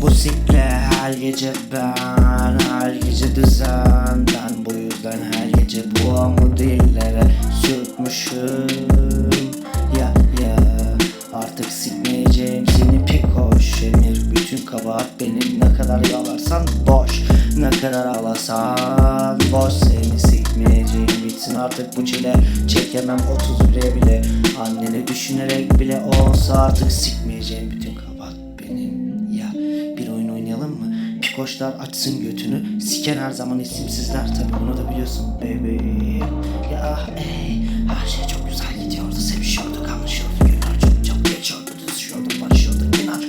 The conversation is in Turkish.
Bu sikle her gece ben, her gece düzen. Ben bu yüzden her gece bu amu dillere sürtmüşüm. Artık sikmeyeceğim seni pikoş. Emir bütün kabahat benim, ne kadar yalarsan boş, ne kadar ağlasan boş. Seni sikmeyeceğim, bitsin artık bu çile. Çekemem 31'e bile, anneni düşünerek bile olsa artık sikmeyeceğim bütün kabahat benim. Bir oyun oynayalım mı? Pikoşlar açsın götünü, siken her zaman isimsizler, tabi bunu da biliyorsun baby. Her şey çok güzel gidiyordu, sevişiyorduk, anlaşıyorduk, günler çok geçiyordu, düşüyorduk, barışıyorduk inan.